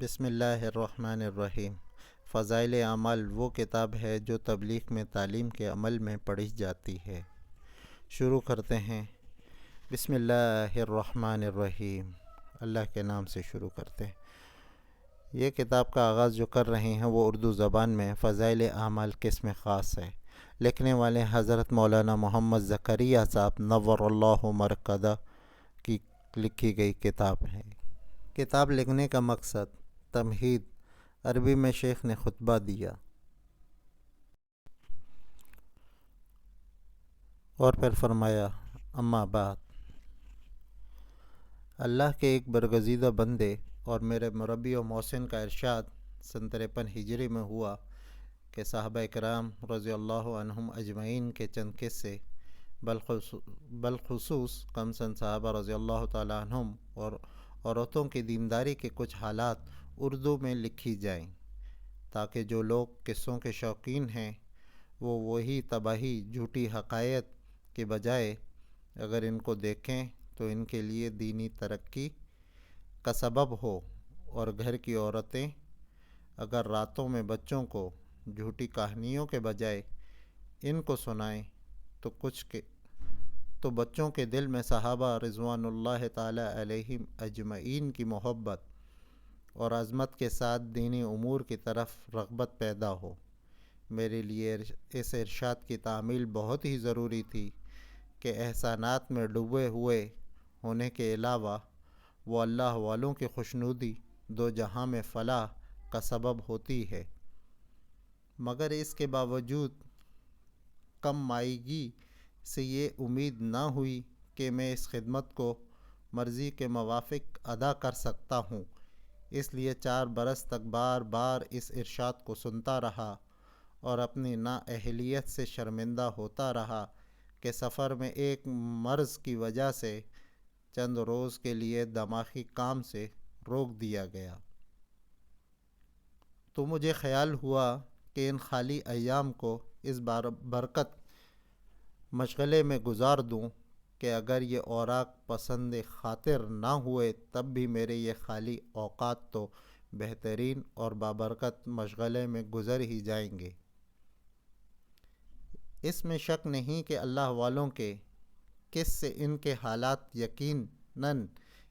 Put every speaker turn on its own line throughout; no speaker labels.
بسم اللہ الرحمن الرحیم۔ فضائل اعمال وہ کتاب ہے جو تبلیغ میں تعلیم کے عمل میں پڑھی جاتی ہے۔ شروع کرتے ہیں۔ بسم اللہ الرحمن الرحیم، اللہ کے نام سے شروع کرتے ہیں۔ یہ کتاب کا آغاز جو کر رہے ہیں وہ اردو زبان میں فضائل اعمال قسم خاص ہے۔ لکھنے والے حضرت مولانا محمد زکریا صاحب نور اللہ مرقدہ کی لکھی گئی کتاب ہے۔ کتاب لکھنے کا مقصد تمہید، عربی میں شیخ نے خطبہ دیا اور پھر فرمایا اما بعد۔ اللہ کے ایک برگزیدہ بندے اور میرے مربی و محسن کا ارشاد سن 53 ہجری میں ہوا کہ صحابہ کرام رضی اللہ عنہم اجمعین کے چند قصے بالخصوص کم سن صحابہ رضی اللہ تعالیٰ عنہم اور عورتوں کی دینداری کے کچھ حالات اردو میں لکھی جائیں تاکہ جو لوگ قصوں کے شوقین ہیں وہ وہی تباہی جھوٹی حقائق کے بجائے اگر ان کو دیکھیں تو ان کے لیے دینی ترقی کا سبب ہو، اور گھر کی عورتیں اگر راتوں میں بچوں کو جھوٹی کہانیوں کے بجائے ان کو سنائیں تو بچوں کے دل میں صحابہ رضوان اللہ تعالی علیہم اجمعین کی محبت اور عظمت کے ساتھ دینی امور کی طرف رغبت پیدا ہو۔ میرے لیے اس ارشاد کی تعمیل بہت ہی ضروری تھی کہ احسانات میں ڈوبے ہوئے ہونے کے علاوہ وہ اللہ والوں کی خوشنودی دو جہاں میں فلاح کا سبب ہوتی ہے، مگر اس کے باوجود کم مائیگی سے یہ امید نہ ہوئی کہ میں اس خدمت کو مرضی کے موافق ادا کر سکتا ہوں۔ اس لیے 4 برس تک بار بار اس ارشاد کو سنتا رہا اور اپنی نااہلیت سے شرمندہ ہوتا رہا کہ سفر میں ایک مرض کی وجہ سے چند روز کے لیے دماغی کام سے روک دیا گیا، تو مجھے خیال ہوا کہ ان خالی ایام کو اس برکت مشغلے میں گزار دوں کہ اگر یہ اوراق پسند خاطر نہ ہوئے تب بھی میرے یہ خالی اوقات تو بہترین اور بابرکت مشغلے میں گزر ہی جائیں گے۔ اس میں شک نہیں کہ اللہ والوں کے کس سے ان کے حالات یقیناً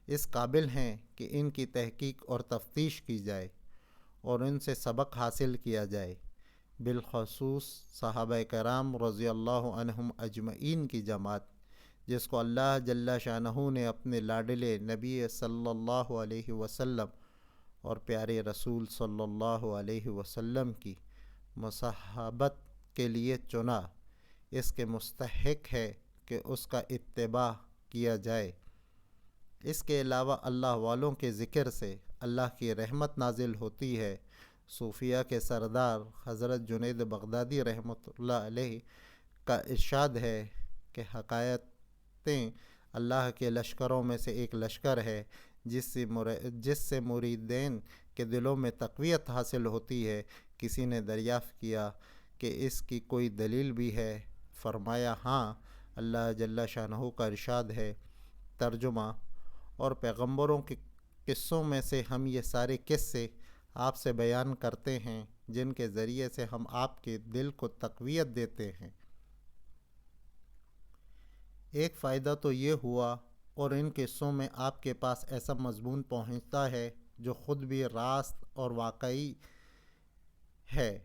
اس قابل ہیں کہ ان کی تحقیق اور تفتیش کی جائے اور ان سے سبق حاصل کیا جائے، بالخصوص صحابہ کرام رضی اللہ عنہم اجمعین کی جماعت جس کو اللہ جل شانہ نے اپنے لاڈلے نبی صلی اللہ علیہ وسلم اور پیارے رسول صلی اللہ علیہ وسلم کی مصاحبت کے لیے چنا، اس کے مستحق ہے کہ اس کا اتباع کیا جائے۔ اس کے علاوہ اللہ والوں کے ذکر سے اللہ کی رحمت نازل ہوتی ہے۔ صوفیہ کے سردار حضرت جنید بغدادی رحمۃ اللہ علیہ کا ارشاد ہے کہ حقائقیں اللہ کے لشکروں میں سے ایک لشکر ہے جس سے مریدین کے دلوں میں تقویت حاصل ہوتی ہے۔ کسی نے دریافت کیا کہ اس کی کوئی دلیل بھی ہے؟ فرمایا ہاں، اللہ جل شانہ کا ارشاد ہے۔ ترجمہ: اور پیغمبروں کے قصوں میں سے ہم یہ سارے قصے آپ سے بیان کرتے ہیں جن کے ذریعے سے ہم آپ کے دل کو تقویت دیتے ہیں۔ ایک فائدہ تو یہ ہوا اور ان قصوں میں آپ کے پاس ایسا مضمون پہنچتا ہے جو خود بھی راست اور واقعی ہے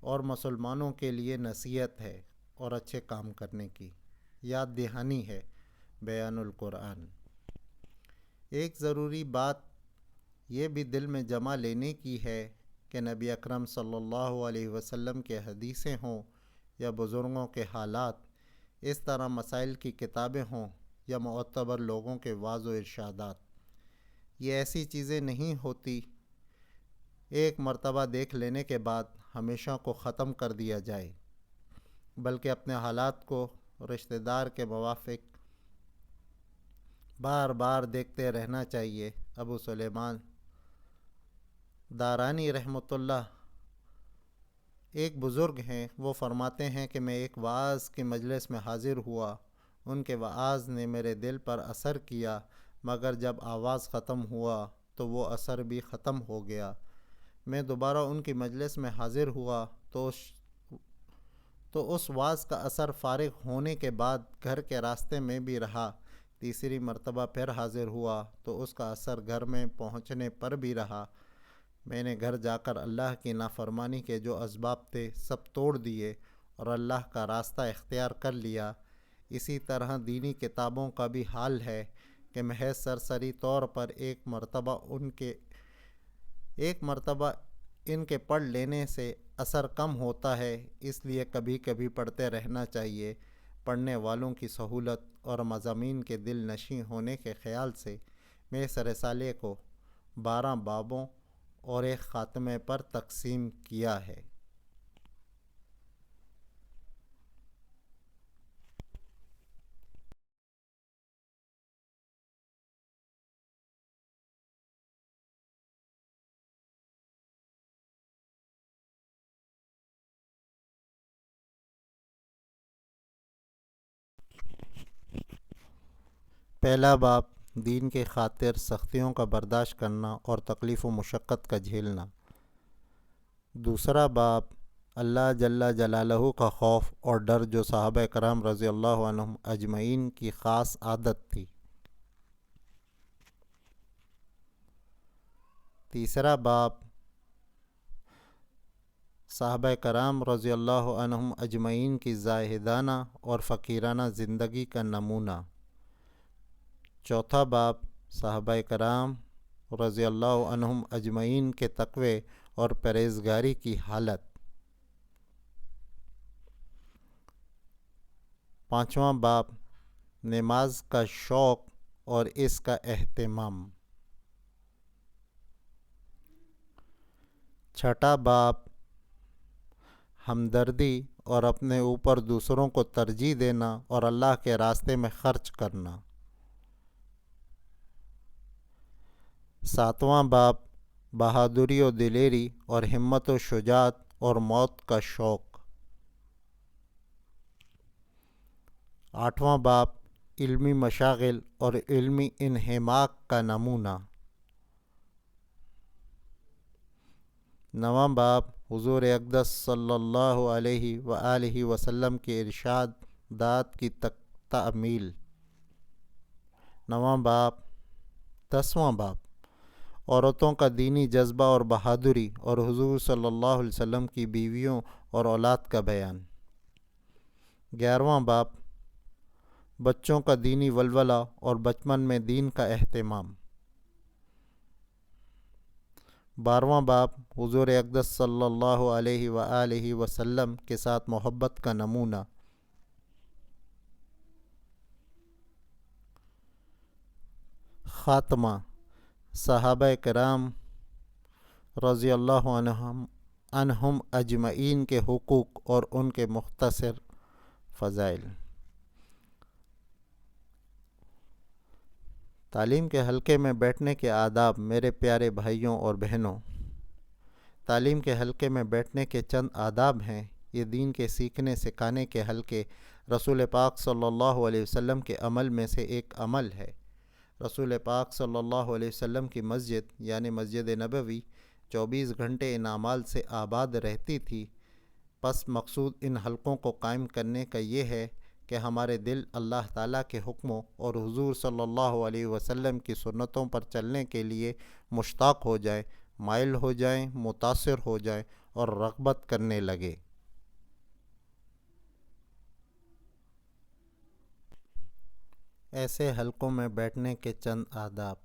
اور مسلمانوں کے لیے نصیحت ہے اور اچھے کام کرنے کی یاد دہانی ہے۔ بیان القرآن۔ ایک ضروری بات یہ بھی دل میں جمع لینے کی ہے کہ نبی اکرم صلی اللہ علیہ وسلم کے حدیثیں ہوں یا بزرگوں کے حالات، اس طرح مسائل کی کتابیں ہوں یا معتبر لوگوں کے وعظ و ارشادات، یہ ایسی چیزیں نہیں ہوتی ایک مرتبہ دیکھ لینے کے بعد ہمیشہ کو ختم کر دیا جائے، بلکہ اپنے حالات کو رشتہ دار کے موافق بار بار دیکھتے رہنا چاہیے۔ ابو سلیمان دارانی رحمۃ اللہ ایک بزرگ ہیں، وہ فرماتے ہیں کہ میں ایک وعظ کی مجلس میں حاضر ہوا، ان کے وعظ نے میرے دل پر اثر کیا، مگر جب آواز ختم ہوا تو وہ اثر بھی ختم ہو گیا۔ میں دوبارہ ان کی مجلس میں حاضر ہوا تو اس واعظ کا اثر فارغ ہونے کے بعد گھر کے راستے میں بھی رہا۔ تیسری مرتبہ پھر حاضر ہوا تو اس کا اثر گھر میں پہنچنے پر بھی رہا۔ میں نے گھر جا کر اللہ کی نافرمانی کے جو اسباب تھے سب توڑ دیے اور اللہ کا راستہ اختیار کر لیا۔ اسی طرح دینی کتابوں کا بھی حال ہے کہ محض سرسری طور پر ایک مرتبہ ان کے پڑھ لینے سے اثر کم ہوتا ہے، اس لیے کبھی کبھی پڑھتے رہنا چاہیے۔ پڑھنے والوں کی سہولت اور مضامین کے دل نشیں ہونے کے خیال سے میں اس رسالے کو 12 بابوں اور ایک خاتمے پر تقسیم کیا ہے۔ پہلا باب، دین کی خاطر سختیوں کا برداشت کرنا اور تکلیف و مشقت کا جھیلنا۔ دوسرا باب، اللہ جل جلالہ کا خوف اور ڈر جو صحابہ کرام رضی اللہ عنہم اجمعین کی خاص عادت تھی۔ تیسرا باب، صحابہ کرام رضی اللہ عنہم اجمعین کی زاہدانہ اور فقیرانہ زندگی کا نمونہ۔ چوتھا باب، صحابہ کرام رضی اللہ عنہم اجمعین کے تقوی اور پرہیزگاری کی حالت۔ پانچواں باب، نماز کا شوق اور اس کا اہتمام۔ چھٹا باب، ہمدردی اور اپنے اوپر دوسروں کو ترجیح دینا اور اللہ کے راستے میں خرچ کرنا۔ ساتواں باب، بہادری و دلیری اور ہمت و شجاعت اور موت کا شوق۔ آٹھواں باب، علمی مشاغل اور علمی انہماک کا نمونہ۔ نواں باب، حضور اقدس صلی اللہ علیہ وآلہ وسلم کے ارشادات کی تعمیل۔ نواں باب۔ 10واں باب، عورتوں کا دینی جذبہ اور بہادری اور حضور صلی اللہ علیہ وسلم کی بیویوں اور اولاد کا بیان۔ 11واں باب، بچوں کا دینی ولولہ اور بچپن میں دین کا اہتمام۔ 12واں باب، حضور اقدس صلی اللہ علیہ وآلہ وسلم کے ساتھ محبت کا نمونہ۔ خاتمہ، صحابہ کرام رضی اللہ عنہم اجمعین کے حقوق اور ان کے مختصر فضائل۔ تعلیم کے حلقے میں بیٹھنے کے آداب۔ میرے پیارے بھائیوں اور بہنوں، تعلیم کے حلقے میں بیٹھنے کے چند آداب ہیں۔ یہ دین کے سیکھنے سکھانے کے حلقے رسول پاک صلی اللہ علیہ وسلم کے عمل میں سے ایک عمل ہے۔ رسول پاک صلی اللہ علیہ وسلم کی مسجد یعنی مسجد نبوی 24 گھنٹے ان اعمال سے آباد رہتی تھی۔ پس مقصود ان حلقوں کو قائم کرنے کا یہ ہے کہ ہمارے دل اللہ تعالیٰ کے حکموں اور حضور صلی اللہ علیہ وسلم کی سنتوں پر چلنے کے لیے مشتاق ہو جائیں، مائل ہو جائیں، متاثر ہو جائیں اور رغبت کرنے لگے۔ ایسے حلقوں میں بیٹھنے کے چند آداب۔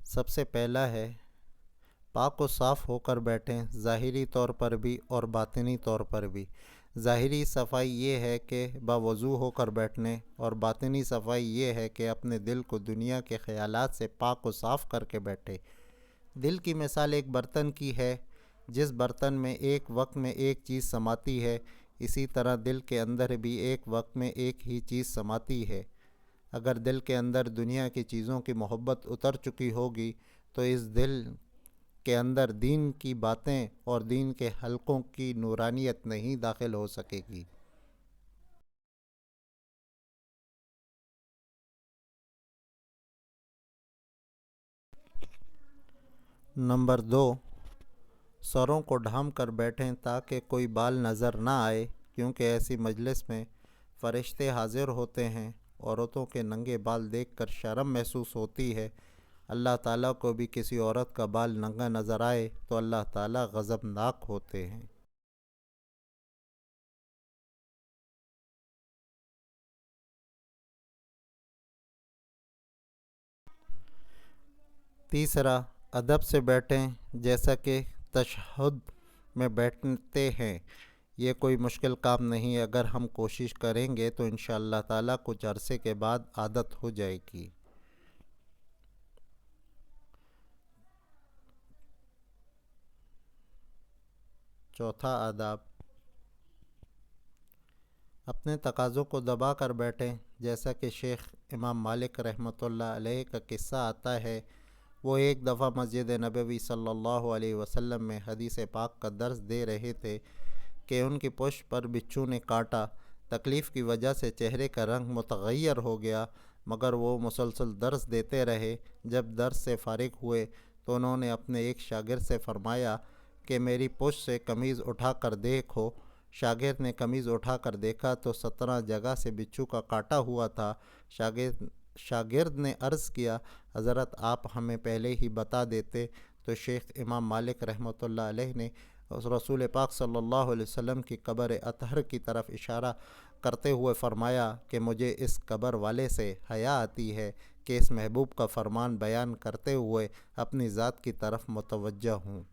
سب سے پہلا ہے پاک و صاف ہو کر بیٹھیں، ظاہری طور پر بھی اور باطنی طور پر بھی۔ ظاہری صفائی یہ ہے کہ باوضو ہو کر بیٹھنے، اور باطنی صفائی یہ ہے کہ اپنے دل کو دنیا کے خیالات سے پاک و صاف کر کے بیٹھے۔ دل کی مثال ایک برتن کی ہے۔ جس برتن میں ایک وقت میں ایک چیز سماتی ہے، اسی طرح دل کے اندر بھی ایک وقت میں ایک ہی چیز سماتی ہے۔ اگر دل کے اندر دنیا کی چیزوں کی محبت اتر چکی ہوگی تو اس دل کے اندر دین کی باتیں اور دین کے حلقوں کی نورانیت نہیں داخل ہو سکے گی۔ نمبر 2، سروں کو ڈھانپ کر بیٹھیں تاکہ کوئی بال نظر نہ آئے، کیونکہ ایسی مجلس میں فرشتے حاضر ہوتے ہیں۔ عورتوں کے ننگے بال دیکھ کر شرم محسوس ہوتی ہے۔ اللہ تعالیٰ کو بھی کسی عورت کا بال ننگا نظر آئے تو اللہ تعالیٰ غضبناک ہوتے ہیں۔ تیسرا، ادب سے بیٹھیں جیسا کہ تشہد میں بیٹھتے ہیں۔ یہ کوئی مشکل کام نہیں، اگر ہم کوشش کریں گے تو انشاءاللہ تعالیٰ کچھ عرصے کے بعد عادت ہو جائے گی۔ چوتھا آداب، اپنے تقاضوں کو دبا کر بیٹھیں، جیسا کہ شیخ امام مالک رحمۃ اللہ علیہ کا قصہ آتا ہے۔ وہ ایک دفعہ مسجد نبوی صلی اللہ علیہ وسلم میں حدیث پاک کا درس دے رہے تھے کہ ان کی پشت پر بچھو نے کاٹا۔ تکلیف کی وجہ سے چہرے کا رنگ متغیر ہو گیا، مگر وہ مسلسل درس دیتے رہے۔ جب درس سے فارغ ہوئے تو انہوں نے اپنے ایک شاگرد سے فرمایا کہ میری پشت سے قمیض اٹھا کر دیکھو۔ شاگرد نے قمیض اٹھا کر دیکھا تو 17 جگہ سے بچھو کا کاٹا ہوا تھا۔ شاگرد نے عرض کیا، حضرت آپ ہمیں پہلے ہی بتا دیتے تو شیخ امام مالک رحمۃ اللہ علیہ نے رسول پاک صلی اللہ علیہ وسلم کی قبر اطہر کی طرف اشارہ کرتے ہوئے فرمایا کہ مجھے اس قبر والے سے حیا آتی ہے کہ اس محبوب کا فرمان بیان کرتے ہوئے اپنی ذات کی طرف متوجہ ہوں۔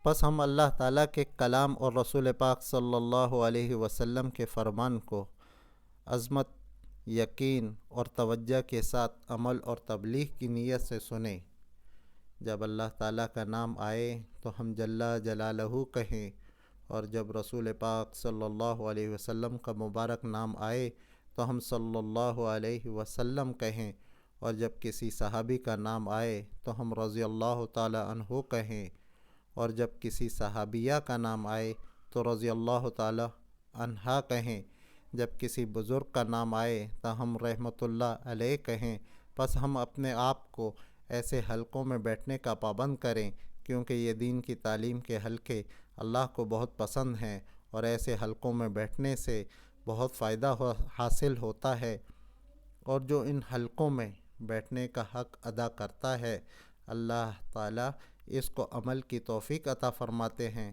پس ہم اللہ تعالیٰ کے کلام اور رسول پاک صلی اللہ علیہ وسلم کے فرمان کو عظمت، یقین اور توجہ کے ساتھ عمل اور تبلیغ کی نیت سے سنیں۔ جب اللہ تعالیٰ کا نام آئے تو ہم جل جلالہ کہیں، اور جب رسول پاک صلی اللہ علیہ وسلم کا مبارک نام آئے تو ہم صلی اللہ علیہ وسلم کہیں، اور جب کسی صحابی کا نام آئے تو ہم رضی اللہ تعالیٰ عنہ کہیں، اور جب کسی صحابیہ کا نام آئے تو رضی اللہ تعالیٰ عنہا کہیں۔ جب کسی بزرگ کا نام آئے تو ہم رحمۃ اللہ علیہ کہیں۔ پس ہم اپنے آپ کو ایسے حلقوں میں بیٹھنے کا پابند کریں، کیونکہ یہ دین کی تعلیم کے حلقے اللہ کو بہت پسند ہیں، اور ایسے حلقوں میں بیٹھنے سے بہت فائدہ حاصل ہوتا ہے، اور جو ان حلقوں میں بیٹھنے کا حق ادا کرتا ہے اللہ تعالیٰ اس کو عمل کی توفیق عطا فرماتے ہیں۔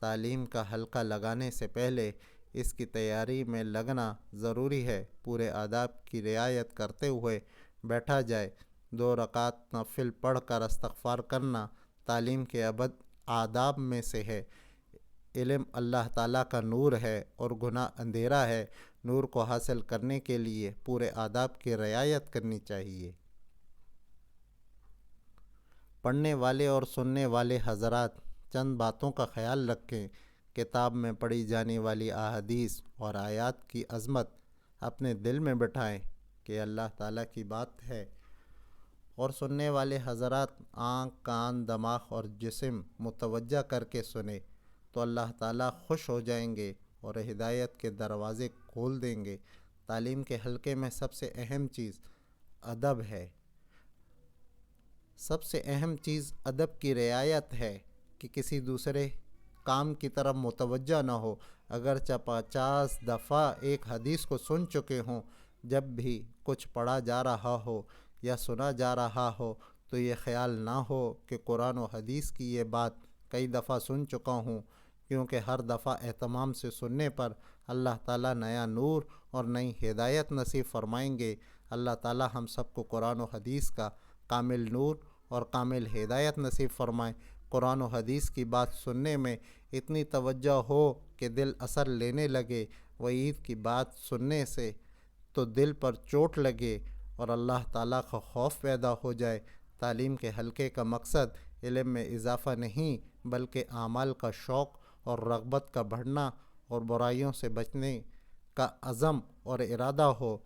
تعلیم کا حلقہ لگانے سے پہلے اس کی تیاری میں لگنا ضروری ہے۔ پورے آداب کی رعایت کرتے ہوئے بیٹھا جائے۔ 2 رکعت نفل پڑھ کر استغفار کرنا تعلیم کے آداب میں سے ہے۔ علم اللہ تعالیٰ کا نور ہے اور گناہ اندھیرا ہے۔ نور کو حاصل کرنے کے لیے پورے آداب کی رعایت کرنی چاہیے۔ پڑھنے والے اور سننے والے حضرات چند باتوں کا خیال رکھیں۔ کتاب میں پڑھی جانے والی احادیث اور آیات کی عظمت اپنے دل میں بٹھائیں کہ اللہ تعالیٰ کی بات ہے، اور سننے والے حضرات آنکھ، کان، دماغ اور جسم متوجہ کر کے سنیں تو اللہ تعالیٰ خوش ہو جائیں گے اور ہدایت کے دروازے کھول دیں گے۔ تعلیم کے حلقے میں سب سے اہم چیز ادب ہے۔ سب سے اہم چیز ادب کی رعایت ہے کہ کسی دوسرے کام کی طرف متوجہ نہ ہو۔ اگرچہ 50 دفعہ ایک حدیث کو سن چکے ہوں، جب بھی کچھ پڑھا جا رہا ہو یا سنا جا رہا ہو تو یہ خیال نہ ہو کہ قرآن و حدیث کی یہ بات کئی دفعہ سن چکا ہوں، کیونکہ ہر دفعہ اہتمام سے سننے پر اللہ تعالیٰ نیا نور اور نئی ہدایت نصیب فرمائیں گے۔ اللہ تعالیٰ ہم سب کو قرآن و حدیث کا کامل نور اور کامل ہدایت نصیب فرمائیں۔ قرآن و حدیث کی بات سننے میں اتنی توجہ ہو کہ دل اثر لینے لگے، وعید کی بات سننے سے تو دل پر چوٹ لگے اور اللہ تعالیٰ کا خوف پیدا ہو جائے۔ تعلیم کے حلقے کا مقصد علم میں اضافہ نہیں، بلکہ اعمال کا شوق اور رغبت کا بڑھنا اور برائیوں سے بچنے کا عزم اور ارادہ ہو۔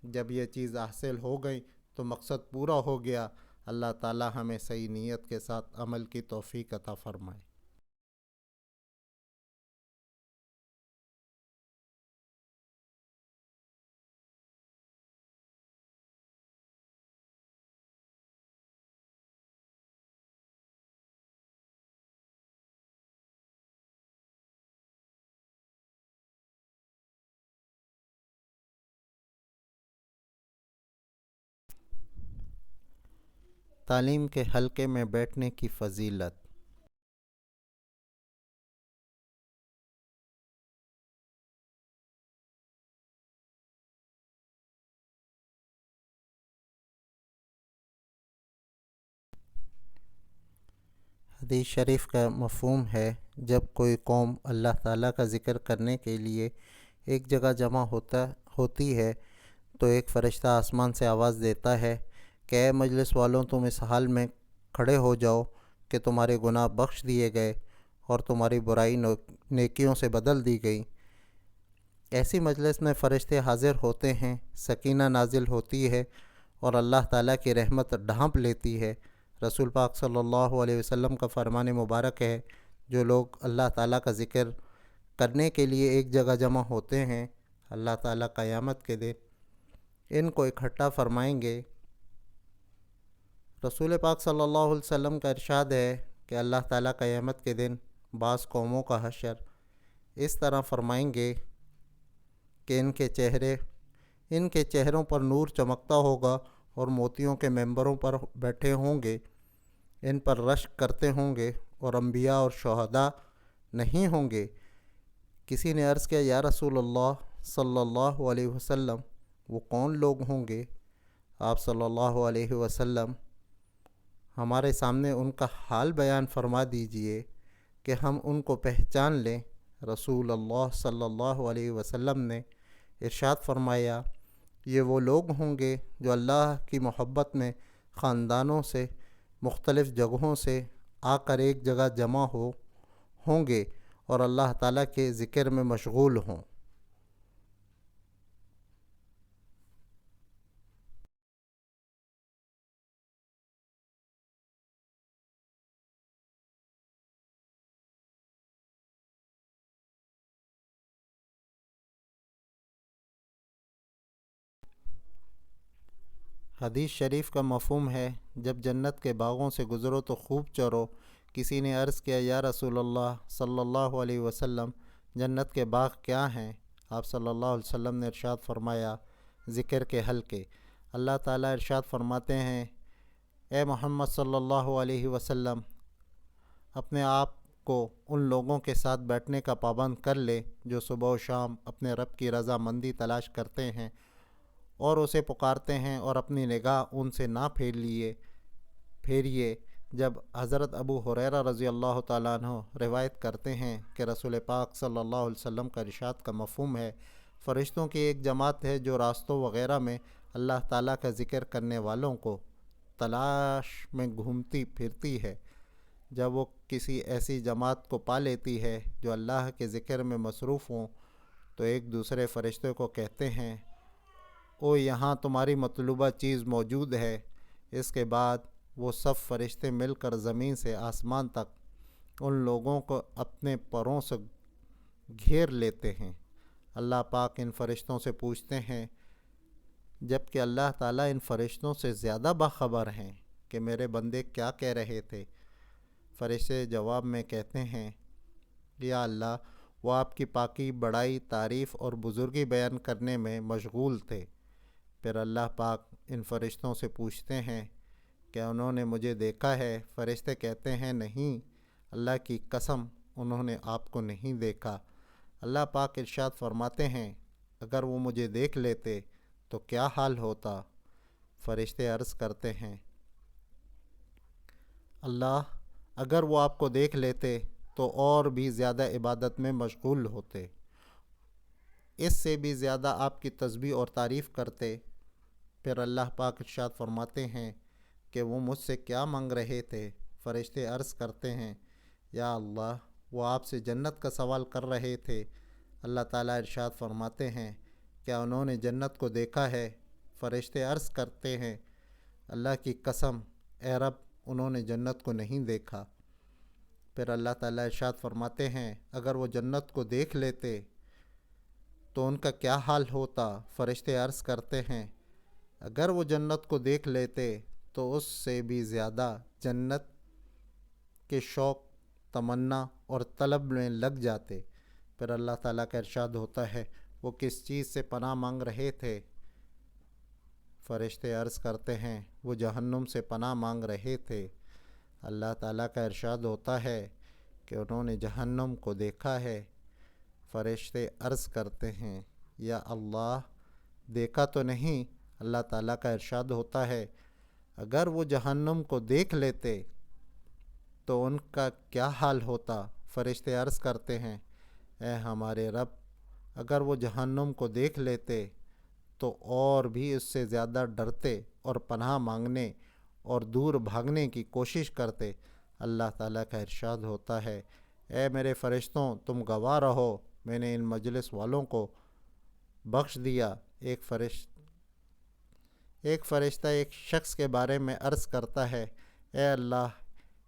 جب یہ چیز حاصل ہو گئی تو مقصد پورا ہو گیا۔ اللہ تعالیٰ ہمیں صحیح نیت کے ساتھ عمل کی توفیق عطا فرمائے۔ تعلیم کے حلقے میں بیٹھنے کی فضیلت۔ حدیث شریف کا مفہوم ہے، جب کوئی قوم اللہ تعالیٰ کا ذکر کرنے کے لیے ایک جگہ جمع ہوتی ہے تو ایک فرشتہ آسمان سے آواز دیتا ہے کہ اے مجلس والوں، تم اس حال میں کھڑے ہو جاؤ کہ تمہارے گناہ بخش دیے گئے اور تمہاری برائی نیکیوں سے بدل دی گئی۔ ایسی مجلس میں فرشتے حاضر ہوتے ہیں، سکینہ نازل ہوتی ہے اور اللہ تعالیٰ کی رحمت ڈھانپ لیتی ہے۔ رسول پاک صلی اللہ علیہ وسلم کا فرمان مبارک ہے، جو لوگ اللہ تعالیٰ کا ذکر کرنے کے لیے ایک جگہ جمع ہوتے ہیں، اللہ تعالیٰ قیامت کے دن ان کو اکٹھا فرمائیں گے۔ رسول پاک صلی اللہ علیہ وسلم کا ارشاد ہے کہ اللہ تعالیٰ قیامت کے دن بعض قوموں کا حشر اس طرح فرمائیں گے کہ ان کے چہروں پر نور چمکتا ہوگا اور موتیوں کے ممبروں پر بیٹھے ہوں گے، ان پر رشک کرتے ہوں گے اور انبیاء اور شہداء نہیں ہوں گے۔ کسی نے عرض کیا، یا رسول اللہ صلی اللہ علیہ وسلم، وہ کون لوگ ہوں گے؟ آپ صلی اللہ علیہ وسلم ہمارے سامنے ان کا حال بیان فرما دیجئے کہ ہم ان کو پہچان لیں۔ رسول اللہ صلی اللہ علیہ وسلم نے ارشاد فرمایا، یہ وہ لوگ ہوں گے جو اللہ کی محبت میں خاندانوں سے، مختلف جگہوں سے آ کر ایک جگہ جمع ہوں گے اور اللہ تعالیٰ کے ذکر میں مشغول ہوں۔ حدیث شریف کا مفہوم ہے، جب جنت کے باغوں سے گزرو تو خوب چرو۔ کسی نے عرض کیا، یا رسول اللہ صلی اللہ علیہ وسلم، جنت کے باغ کیا ہیں؟ آپ صلی اللہ علیہ وسلم نے ارشاد فرمایا، ذکر کے حلقے۔ اللہ تعالیٰ ارشاد فرماتے ہیں، اے محمد صلی اللہ علیہ وسلم، اپنے آپ کو ان لوگوں کے ساتھ بیٹھنے کا پابند کر لے جو صبح و شام اپنے رب کی رضا مندی تلاش کرتے ہیں اور اسے پکارتے ہیں، اور اپنی نگاہ ان سے نہ پھیریے۔ جب حضرت ابو ہریرہ رضی اللہ تعالیٰ عنہ روایت کرتے ہیں کہ رسول پاک صلی اللہ علیہ وسلم کا ارشاد کا مفہوم ہے، فرشتوں کی ایک جماعت ہے جو راستوں وغیرہ میں اللہ تعالیٰ کا ذکر کرنے والوں کو تلاش میں گھومتی پھرتی ہے۔ جب وہ کسی ایسی جماعت کو پا لیتی ہے جو اللہ کے ذکر میں مصروف ہوں تو ایک دوسرے فرشتے کو کہتے ہیں، او یہاں تمہاری مطلوبہ چیز موجود ہے۔ اس کے بعد وہ سب فرشتے مل کر زمین سے آسمان تک ان لوگوں کو اپنے پروں سے گھیر لیتے ہیں۔ اللہ پاک ان فرشتوں سے پوچھتے ہیں، جبکہ اللہ تعالیٰ ان فرشتوں سے زیادہ باخبر ہیں کہ میرے بندے کیا کہہ رہے تھے۔ فرشتے جواب میں کہتے ہیں، یا اللہ، وہ آپ کی پاکی، بڑائی، تعریف اور بزرگی بیان کرنے میں مشغول تھے۔ پھر اللہ پاک ان فرشتوں سے پوچھتے ہیں، کیا انہوں نے مجھے دیکھا ہے؟ فرشتے کہتے ہیں، نہیں، اللہ کی قسم انہوں نے آپ کو نہیں دیکھا۔ اللہ پاک ارشاد فرماتے ہیں، اگر وہ مجھے دیکھ لیتے تو کیا حال ہوتا؟ فرشتے عرض کرتے ہیں، اللہ، اگر وہ آپ کو دیکھ لیتے تو اور بھی زیادہ عبادت میں مشغول ہوتے، اس سے بھی زیادہ آپ کی تسبیح اور تعریف کرتے۔ پھر اللہ پاک ارشاد فرماتے ہیں کہ وہ مجھ سے کیا مانگ رہے تھے؟ فرشتے عرض کرتے ہیں، یا اللہ، وہ آپ سے جنت کا سوال کر رہے تھے۔ اللہ تعالیٰ ارشاد فرماتے ہیں، کیا انہوں نے جنت کو دیکھا ہے؟ فرشتے عرض کرتے ہیں، اللہ کی قسم، اے رب، انہوں نے جنت کو نہیں دیکھا۔ پھر اللہ تعالیٰ ارشاد فرماتے ہیں، اگر وہ جنت کو دیکھ لیتے تو ان کا کیا حال ہوتا؟ فرشتے عرض کرتے ہیں، اگر وہ جنت کو دیکھ لیتے تو اس سے بھی زیادہ جنت کے شوق، تمنا اور طلب میں لگ جاتے۔ پھر اللہ تعالیٰ کا ارشاد ہوتا ہے، وہ کس چیز سے پناہ مانگ رہے تھے؟ فرشتے عرض کرتے ہیں وہ جہنم سے پناہ مانگ رہے تھے۔ اللہ تعالیٰ کا ارشاد ہوتا ہے کہ انہوں نے جہنم کو دیکھا ہے۔ فرشتے عرض کرتے ہیں یا اللہ دیکھا تو نہیں۔ اللہ تعالیٰ کا ارشاد ہوتا ہے اگر وہ جہنم کو دیکھ لیتے تو ان کا کیا حال ہوتا۔ فرشتے عرض کرتے ہیں اے ہمارے رب اگر وہ جہنم کو دیکھ لیتے تو اور بھی اس سے زیادہ ڈرتے اور پناہ مانگنے اور دور بھاگنے کی کوشش کرتے۔ اللہ تعالیٰ کا ارشاد ہوتا ہے اے میرے فرشتوں تم گواہ رہو میں نے ان مجلس والوں کو بخش دیا۔ ایک فرشتہ ایک شخص کے بارے میں عرض کرتا ہے اے اللہ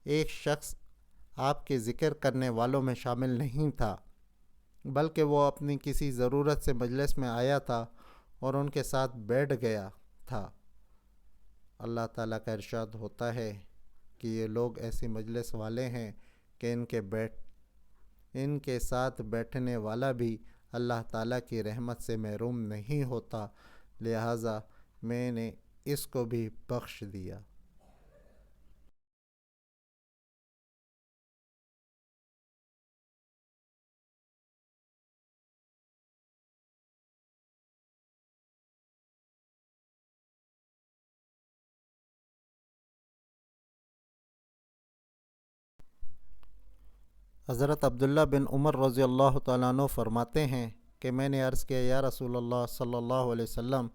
ایک شخص آپ کے ذکر کرنے والوں میں شامل نہیں تھا بلکہ وہ اپنی کسی ضرورت سے مجلس میں آیا تھا اور ان کے ساتھ بیٹھ گیا تھا۔ اللہ تعالیٰ کا ارشاد ہوتا ہے کہ یہ لوگ ایسی مجلس والے ہیں کہ ان کے ساتھ بیٹھنے والا بھی اللہ تعالیٰ کی رحمت سے محروم نہیں ہوتا، لہٰذا میں نے اس کو بھی بخش دیا۔ حضرت عبداللہ بن عمر رضی اللہ تعالیٰ عنہ فرماتے ہیں کہ میں نے عرض کیا یا رسول اللہ صلی اللہ علیہ وسلم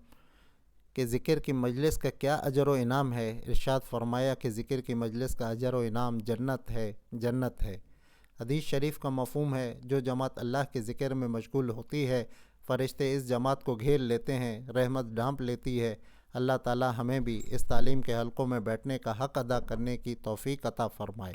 کہ ذکر کی مجلس کا کیا اجر و انعام ہے؟ ارشاد فرمایا کہ ذکر کی مجلس کا اجر و انعام جنت ہے۔ حدیث شریف کا مفہوم ہے جو جماعت اللہ کے ذکر میں مشغول ہوتی ہے فرشتے اس جماعت کو گھیر لیتے ہیں، رحمت ڈھانپ لیتی ہے۔ اللہ تعالی ہمیں بھی اس تعلیم کے حلقوں میں بیٹھنے کا حق ادا کرنے کی توفیق عطا فرمائے۔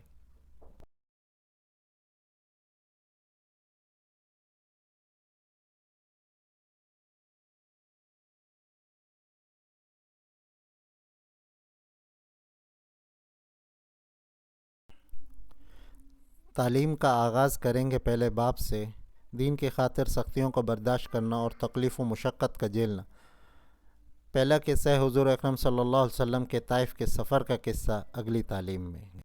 تعلیم کا آغاز کریں گے پہلے باب سے۔ دین کی خاطر سختیوں کو برداشت کرنا اور تکلیف و مشقت کا جھیلنا۔ پہلا قصہ حضور اکرم صلی اللہ علیہ وسلم کے طائف کے سفر کا قصہ اگلی تعلیم میں۔